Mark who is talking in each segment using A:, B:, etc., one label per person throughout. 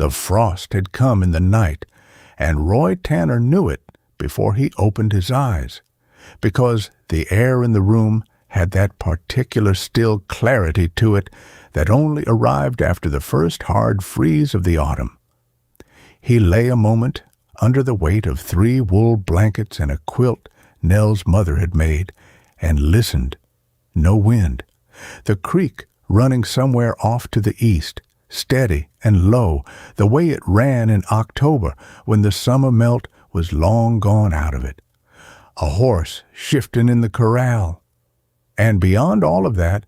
A: The frost had come in the night, and Roy Tanner knew it before he opened his eyes, because the air in the room had that particular still clarity to it that only arrived after the first hard freeze of the autumn. He lay a moment under the weight of 3 wool blankets and a quilt Nell's mother had made, and listened. No wind. The creek running somewhere off to the east, steady and low, the way it ran in October when the summer melt was long gone out of it. A horse shifting in the corral. And beyond all of that,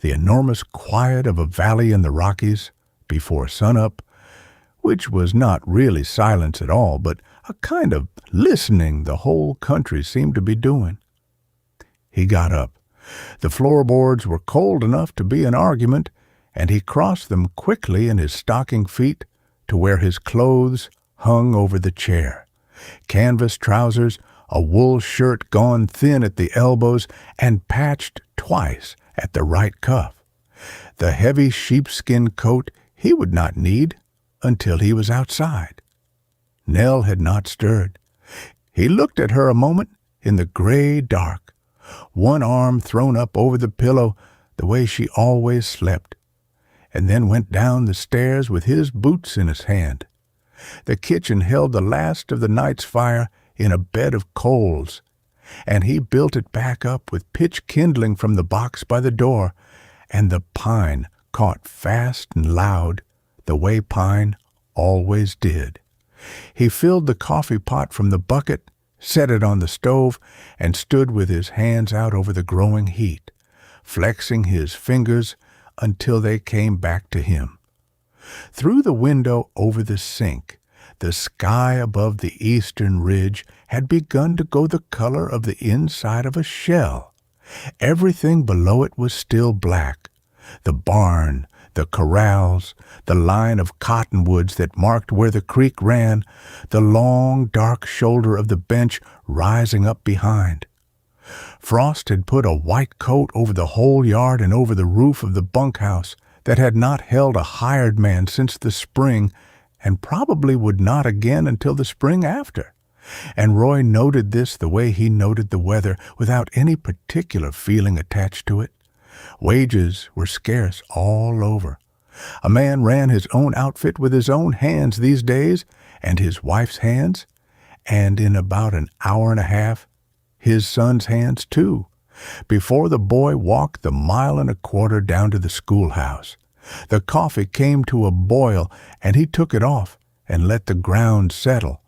A: the enormous quiet of a valley in the Rockies before sunup, which was not really silence at all, but a kind of listening the whole country seemed to be doing. He got up. The floorboards were cold enough to be an argument, and he crossed them quickly in his stocking feet to where his clothes hung over the chair. Canvas trousers, a wool shirt gone thin at the elbows and patched twice at the right cuff. The heavy sheepskin coat he would not need until he was outside. Nell had not stirred. He looked at her a moment in the gray dark, one arm thrown up over the pillow the way she always slept, and then went down the stairs with his boots in his hand. The kitchen held the last of the night's fire in a bed of coals, and he built it back up with pitch kindling from the box by the door, and the pine caught fast and loud, the way pine always did. He filled the coffee pot from the bucket, set it on the stove, and stood with his hands out over the growing heat, flexing his fingers until they came back to him. Through the window over the sink, the sky above the eastern ridge had begun to go the color of the inside of a shell. Everything below it was still black. The barn, the corrals, the line of cottonwoods that marked where the creek ran, the long, dark shoulder of the bench rising up behind. Frost had put a white coat over the whole yard and over the roof of the bunkhouse that had not held a hired man since the spring, and probably would not again until the spring after. And Roy noted this the way he noted the weather, without any particular feeling attached to it. Wages were scarce all over. A man ran his own outfit with his own hands these days, and his wife's hands, and in about an hour and a half, his son's hands too, before the boy walked the 1.25 miles down to the schoolhouse. The coffee came to a boil, and he took it off and let the ground settle,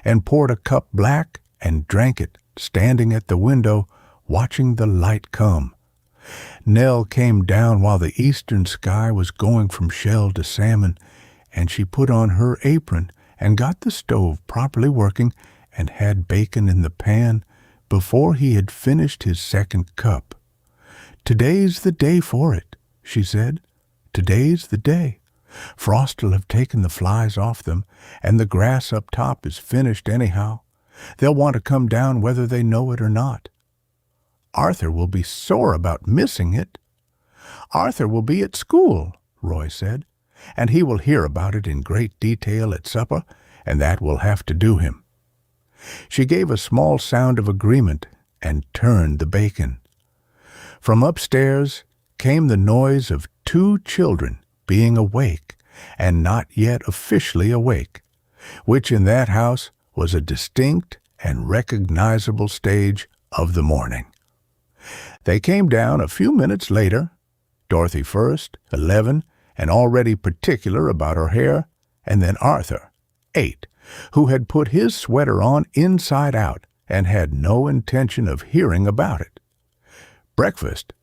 A: and poured a cup black and drank it, standing at the window, watching the light come. Nell came down while the eastern sky was going from shell to salmon, and she put on her apron and got the stove properly working and had bacon in the pan before he had finished his second cup. "Today's the day for it," she said. "Today's the day. Frost'll have taken the flies off them, and the grass up top is finished anyhow. They'll want to come down whether they know it or not. Arthur will be sore about missing it." "Arthur will be at school," Roy said, "and he will hear about it in great detail at supper, and that will have to do him." She gave a small sound of agreement and turned the bacon. From upstairs came the noise of 2 children being awake and not yet officially awake, which in that house was a distinct and recognizable stage of the morning. They came down a few minutes later, Dorothy first, 11, and already particular about her hair, and then Arthur, 8, who had put his sweater on inside out and had no intention of hearing about it. Breakfast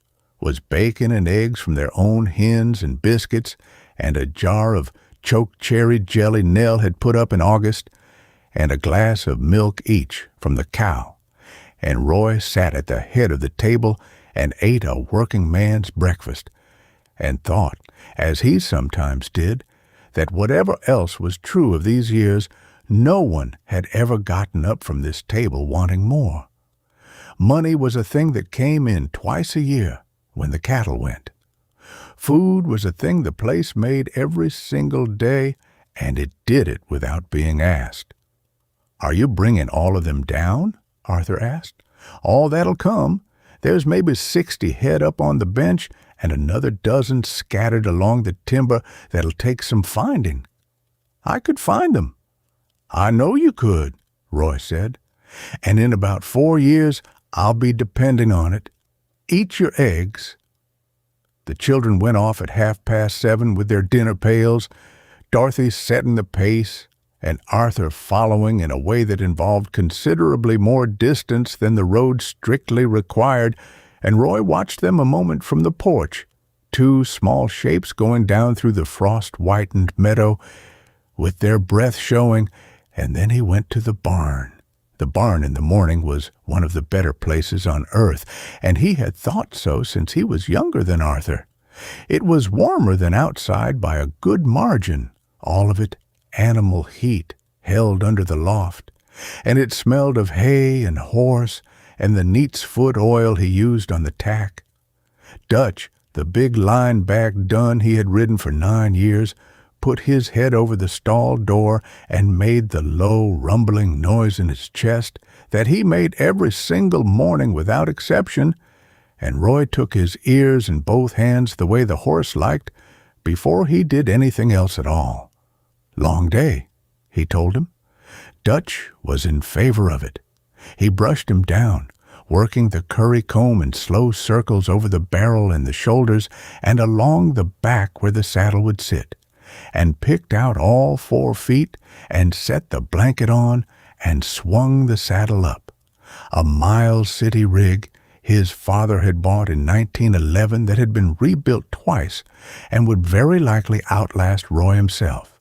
A: was bacon and eggs from their own hens and biscuits, and a jar of choke cherry jelly Nell had put up in August, and a glass of milk each from the cow. And Roy sat at the head of the table and ate a working man's breakfast, and thought, as he sometimes did, that whatever else was true of these years, no one had ever gotten up from this table wanting more. Money was a thing that came in twice a year when the cattle went. Food was a thing the place made every single day, and it did it without being asked. "Are you bringing all of them down?" Arthur asked. "All that'll come. There's maybe 60 head up on the bench and another dozen scattered along the timber that'll take some finding." "I could find them." "I know you could," Roy said. "And in about 4 years, I'll be depending on it. Eat your eggs." The children went off at 7:30 with their dinner pails, Dorothy setting the pace, and Arthur following in a way that involved considerably more distance than the road strictly required, and Roy watched them a moment from the porch, 2 small shapes going down through the frost-whitened meadow, with their breath showing, and then he went to the barn. The barn in the morning was one of the better places on earth, and he had thought so since he was younger than Arthur. It was warmer than outside by a good margin, all of it animal heat held under the loft, and it smelled of hay and horse and the neat's foot oil he used on the tack. Dutch, the big line-back dun he had ridden for 9 years, put his head over the stall door and made the low, rumbling noise in his chest that he made every single morning without exception, and Roy took his ears in both hands the way the horse liked before he did anything else at all. Long day, he told him. Dutch was in favor of it. He brushed him down, working the curry comb in slow circles over the barrel and the shoulders and along the back where the saddle would sit, and picked out all 4 feet and set the blanket on and swung the saddle up. A Miles City rig his father had bought in 1911 that had been rebuilt twice and would very likely outlast Roy himself.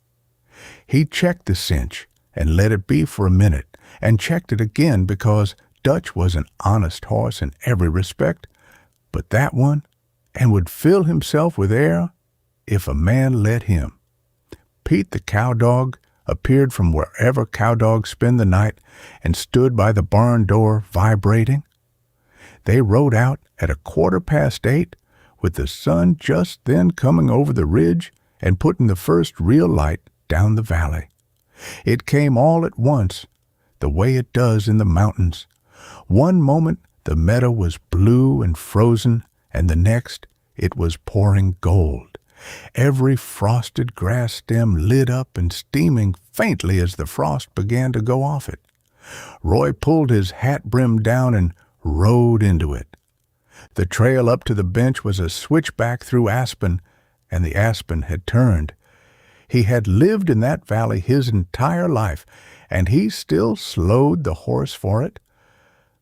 A: He checked the cinch and let it be for a minute, and checked it again because Dutch was an honest horse in every respect, but that one, and would fill himself with air if a man let him. Pete the cowdog appeared from wherever cowdogs spend the night and stood by the barn door vibrating. They rode out at 8:15, with the sun just then coming over the ridge and putting the first real light down the valley. It came all at once, the way it does in the mountains. One moment the meadow was blue and frozen, and the next it was pouring gold. Every frosted grass stem lit up and steaming faintly as the frost began to go off it. Roy pulled his hat brim down and rode into it. The trail up to the bench was a switchback through aspen, and the aspen had turned. He had lived in that valley his entire life, and he still slowed the horse for it.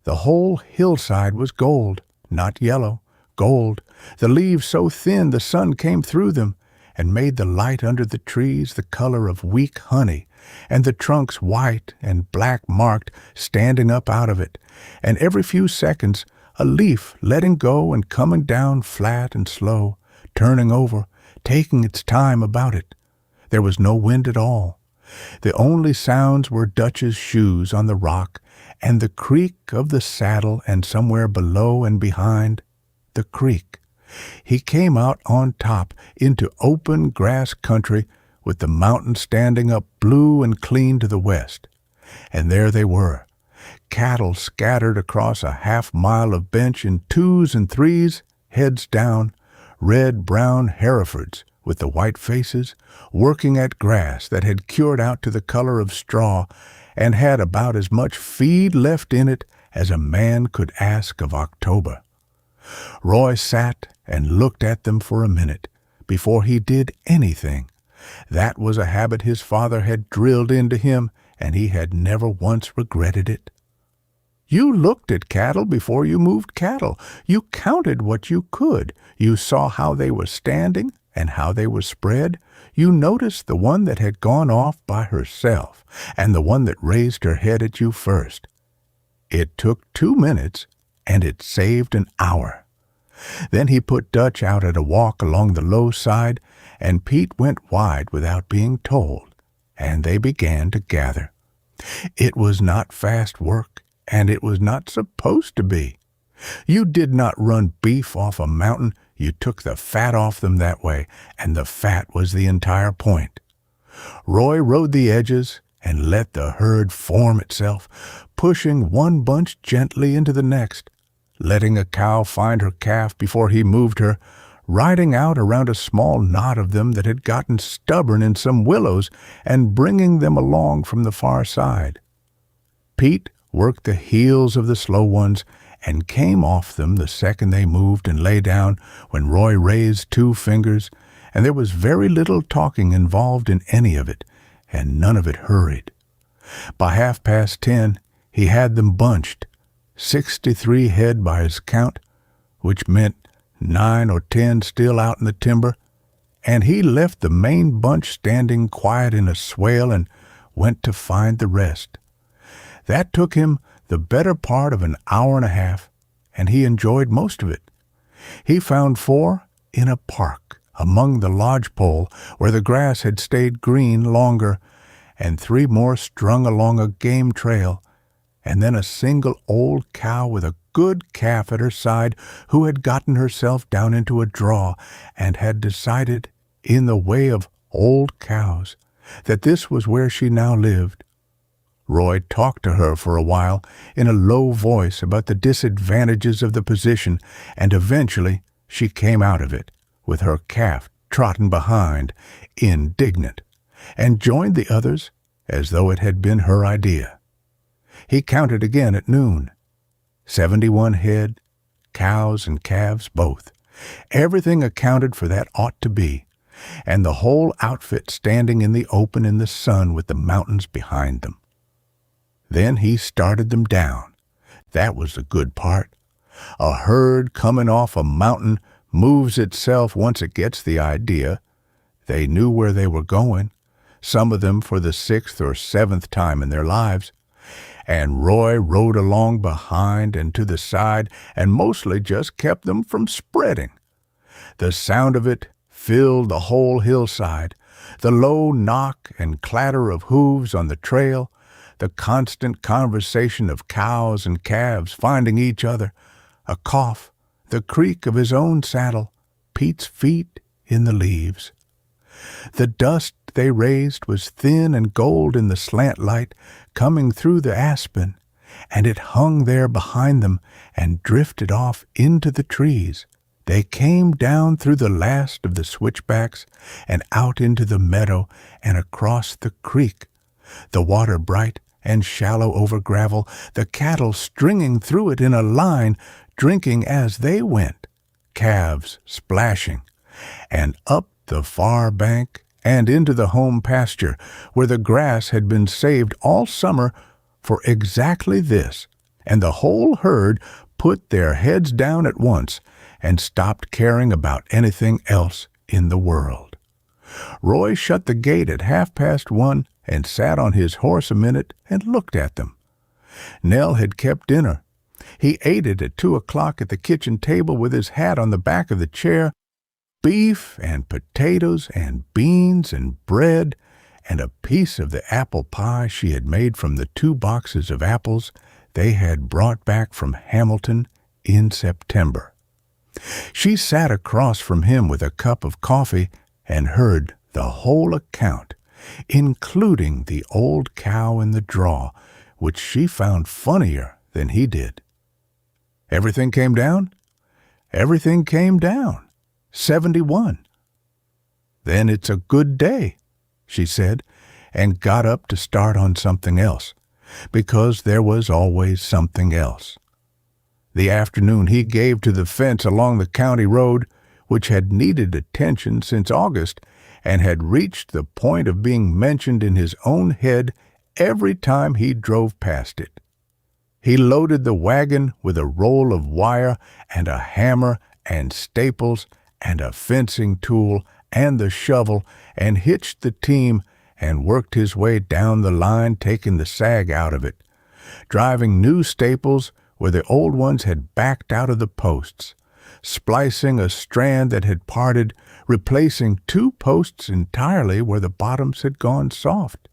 A: The whole hillside was gold, not yellow, gold, the leaves so thin the sun came through them and made the light under the trees the color of weak honey, and the trunks white and black marked standing up out of it, and every few seconds a leaf letting go and coming down flat and slow, turning over, taking its time about it. There was no wind at all. The only sounds were Dutch's shoes on the rock and the creak of the saddle, and somewhere below and behind, the creek. He came out on top into open grass country with the mountains standing up blue and clean to the west. And there they were, cattle scattered across a half-mile of bench in 2s and 3s, heads down, red-brown Herefords with the white faces, working at grass that had cured out to the color of straw and had about as much feed left in it as a man could ask of October. Roy sat and looked at them for a minute before he did anything. That was a habit his father had drilled into him, and he had never once regretted it. You looked at cattle before you moved cattle. You counted what you could. You saw how they were standing and how they were spread. You noticed the one that had gone off by herself and the one that raised her head at you first. It took 2 minutes, and it saved an hour. Then he put Dutch out at a walk along the low side, and Pete went wide without being told, and they began to gather. It was not fast work, and it was not supposed to be. You did not run beef off a mountain. You took the fat off them that way, and the fat was the entire point. Roy rode the edges and let the herd form itself, pushing one bunch gently into the next, letting a cow find her calf before he moved her, riding out around a small knot of them that had gotten stubborn in some willows and bringing them along from the far side. Pete worked the heels of the slow ones and came off them the second they moved and lay down when Roy raised 2 fingers, and there was very little talking involved in any of it, and none of it hurried. By 10:30, he had them bunched, 63 head by his count, which meant 9 or 10 still out in the timber, and he left the main bunch standing quiet in a swale and went to find the rest. That took him the better part of an hour and a half, and he enjoyed most of it. He found 4 in a park among the lodgepole where the grass had stayed green longer, and 3 more strung along a game trail, and then a single old cow with a good calf at her side who had gotten herself down into a draw and had decided, in the way of old cows, that this was where she now lived. Roy talked to her for a while in a low voice about the disadvantages of the position, and eventually she came out of it, with her calf trotting behind, indignant, and joined the others as though it had been her idea. He counted again at noon. 71 head, cows and calves both. Everything accounted for that ought to be, and the whole outfit standing in the open in the sun with the mountains behind them. Then he started them down. That was the good part. A herd coming off a mountain moves itself once it gets the idea. They knew where they were going, some of them for the 6th or 7th time in their lives, and Roy rode along behind and to the side and mostly just kept them from spreading. The sound of it filled the whole hillside, the low knock and clatter of hooves on the trail, the constant conversation of cows and calves finding each other, a cough, the creak of his own saddle, Pete's feet in the leaves. The dust they raised was thin and gold in the slant light coming through the aspen, and it hung there behind them and drifted off into the trees. They came down through the last of the switchbacks and out into the meadow and across the creek, the water bright and shallow over gravel, the cattle stringing through it in a line, drinking as they went, calves splashing, and up the far bank and into the home pasture, where the grass had been saved all summer for exactly this, and the whole herd put their heads down at once and stopped caring about anything else in the world. Roy shut the gate at 1:30 and sat on his horse a minute and looked at them. Nell had kept dinner. He ate it at 2:00 at the kitchen table with his hat on the back of the chair, beef and potatoes and beans and bread and a piece of the apple pie she had made from the 2 boxes of apples they had brought back from Hamilton in September. She sat across from him with a cup of coffee and heard the whole account, including the old cow in the draw, which she found funnier than he did. Everything came down? Everything came down. 71. Then it's a good day, she said, and got up to start on something else, because there was always something else. The afternoon he gave to the fence along the county road, which had needed attention since August, and had reached the point of being mentioned in his own head every time he drove past it. He loaded the wagon with a roll of wire and a hammer and staples and a fencing tool and the shovel, and hitched the team and worked his way down the line, taking the sag out of it, driving new staples where the old ones had backed out of the posts, splicing a strand that had parted, replacing 2 posts entirely where the bottoms had gone soft,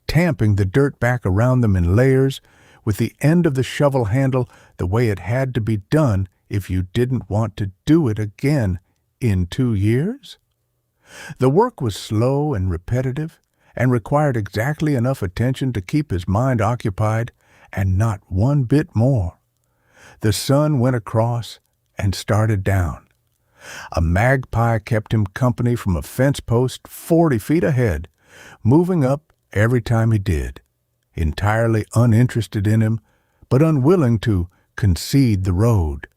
A: tamping the dirt back around them in layers with the end of the shovel handle the way it had to be done if you didn't want to do it again in 2 years. The work was slow and repetitive, and required exactly enough attention to keep his mind occupied, and not one bit more. The sun went across and started down. A magpie kept him company from a fence post 40 feet ahead, moving up every time he did, entirely uninterested in him, but unwilling to concede the road.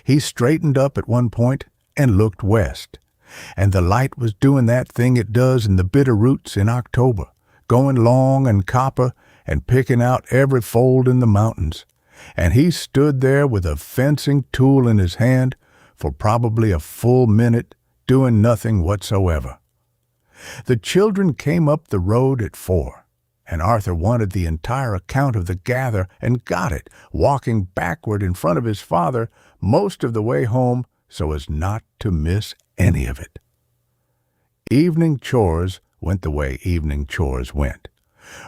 A: He straightened up at one point and looked west, and the light was doing that thing it does in the bitter roots in October, going long and copper and picking out every fold in the mountains, and he stood there with a fencing tool in his hand for probably a full minute, doing nothing whatsoever. The children came up the road at 4, and Arthur wanted the entire account of the gather and got it, walking backward in front of his father most of the way home so as not to miss any of it. Evening chores went the way evening chores went.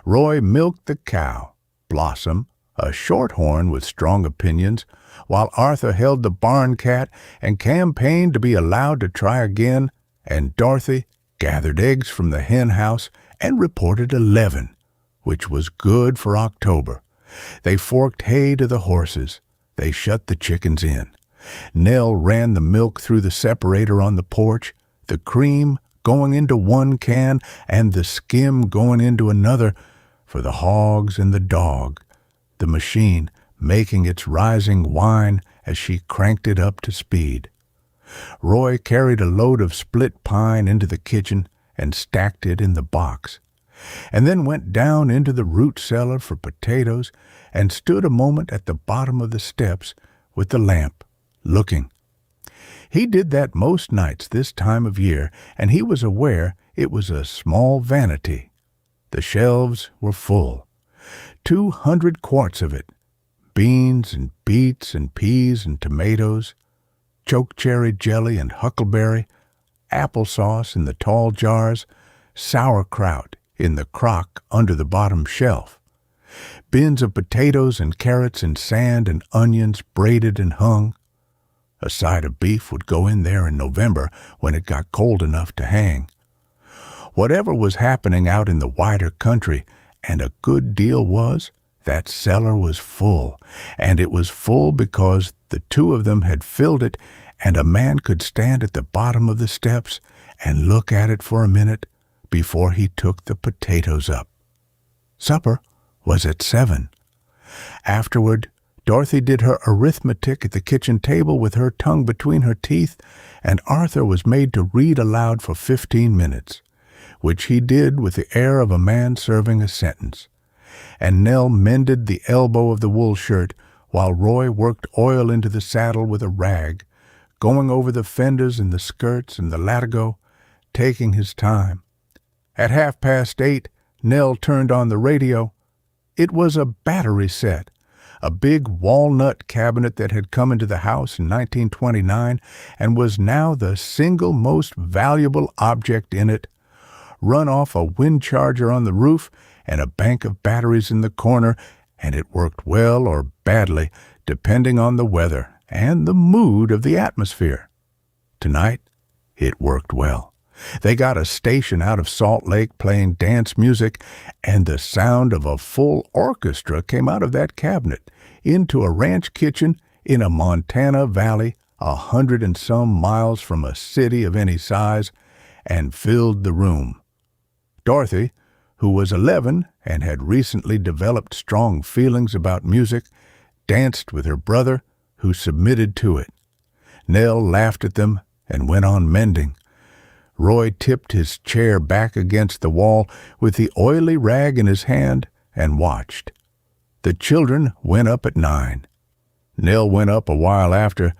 A: Roy milked the cow, Blossom, a shorthorn with strong opinions, while Arthur held the barn cat and campaigned to be allowed to try again, and Dorothy gathered eggs from the hen house and reported 11, which was good for October. They forked hay to the horses. They shut the chickens in. Nell ran the milk through the separator on the porch, the cream going into one can and the skim going into another for the hogs and the dog, the machine making its rising whine as she cranked it up to speed. Roy carried a load of split pine into the kitchen and stacked it in the box, and then went down into the root cellar for potatoes and stood a moment at the bottom of the steps with the lamp, looking. He did that most nights this time of year, and he was aware it was a small vanity. The shelves were full. 200 quarts of it. Beans and beets and peas and tomatoes, chokecherry jelly and huckleberry, applesauce in the tall jars, sauerkraut in the crock under the bottom shelf, bins of potatoes and carrots and sand and onions braided and hung. A side of beef would go in there in November when it got cold enough to hang. Whatever was happening out in the wider country, and a good deal was, that cellar was full, and it was full because the two of them had filled it, and a man could stand at the bottom of the steps and look at it for a minute before he took the potatoes up. Supper was at 7. Afterward, Dorothy did her arithmetic at the kitchen table with her tongue between her teeth, and Arthur was made to read aloud for 15 minutes, which he did with the air of a man serving a sentence. And Nell mended the elbow of the wool shirt while Roy worked oil into the saddle with a rag, going over the fenders and the skirts and the latigo, taking his time. At 8:30, Nell turned on the radio. It was a battery set, a big walnut cabinet that had come into the house in 1929 and was now the single most valuable object in it, run off a wind charger on the roof and a bank of batteries in the corner, and it worked well or badly, depending on the weather and the mood of the atmosphere. Tonight, it worked well. They got a station out of Salt Lake playing dance music, and the sound of a full orchestra came out of that cabinet into a ranch kitchen in a Montana valley 100 and some miles from a city of any size, and filled the room. Dorothy, who was 11 and had recently developed strong feelings about music, danced with her brother, who submitted to it. Nell laughed at them and went on mending. Roy tipped his chair back against the wall with the oily rag in his hand and watched. The children went up at 9. Nell went up a while after,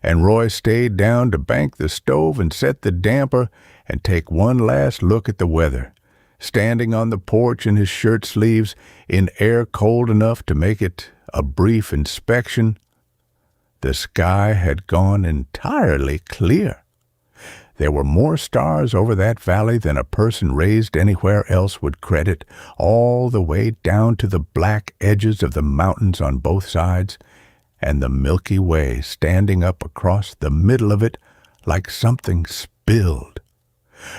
A: and Roy stayed down to bank the stove and set the damper and take one last look at the weather, standing on the porch in his shirt sleeves in air cold enough to make it a brief inspection. The sky had gone entirely clear. There were more stars over that valley than a person raised anywhere else would credit, all the way down to the black edges of the mountains on both sides, and the Milky Way standing up across the middle of it like something spilled.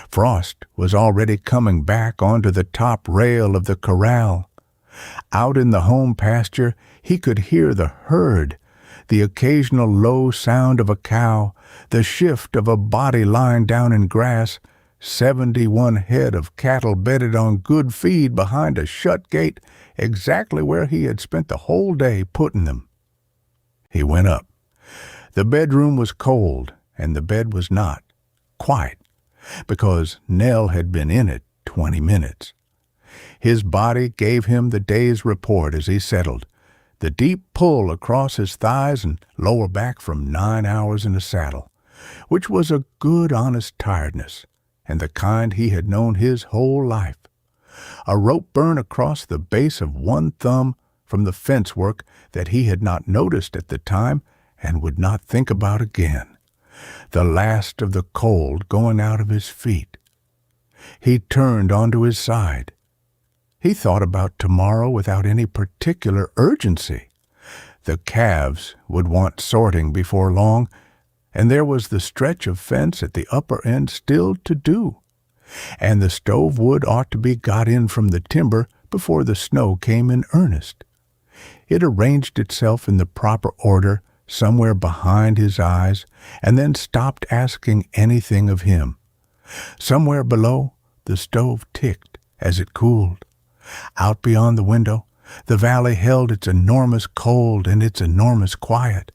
A: Frost was already coming back onto the top rail of the corral. Out in the home pasture, he could hear the herd, the occasional low sound of a cow, the shift of a body lying down in grass, 71 head of cattle bedded on good feed behind a shut gate, exactly where he had spent the whole day putting them. He went up. The bedroom was cold, and the bed was not, quite, because Nell had been in it 20 minutes. His body gave him the day's report as he settled, the deep pull across his thighs and lower back from 9 hours in the saddle, which was a good honest tiredness, and the kind he had known his whole life. A rope burn across the base of one thumb from the fence work that he had not noticed at the time and would not think about again. The last of the cold going out of his feet. He turned onto his side. He thought about tomorrow without any particular urgency. The calves would want sorting before long, and there was the stretch of fence at the upper end still to do. And the stove wood ought to be got in from the timber before the snow came in earnest. It arranged itself in the proper order somewhere behind his eyes, and then stopped asking anything of him. Somewhere below, the stove ticked as it cooled. Out beyond the window, the valley held its enormous cold and its enormous quiet,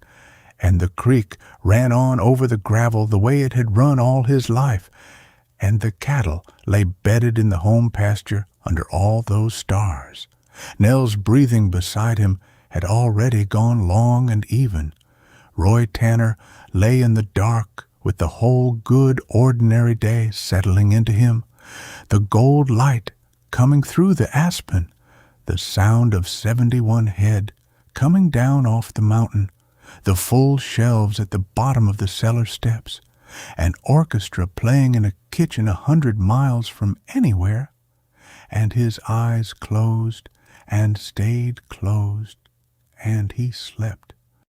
A: and the creek ran on over the gravel the way it had run all his life, and the cattle lay bedded in the home pasture under all those stars. Nell's breathing beside him had already gone long and even. Roy Tanner lay in the dark with the whole good ordinary day settling into him, the gold light coming through the aspen, the sound of 71 head coming down off the mountain, the full shelves at the bottom of the cellar steps, an orchestra playing in a kitchen 100 miles from anywhere, and his eyes closed and stayed closed, and he slept.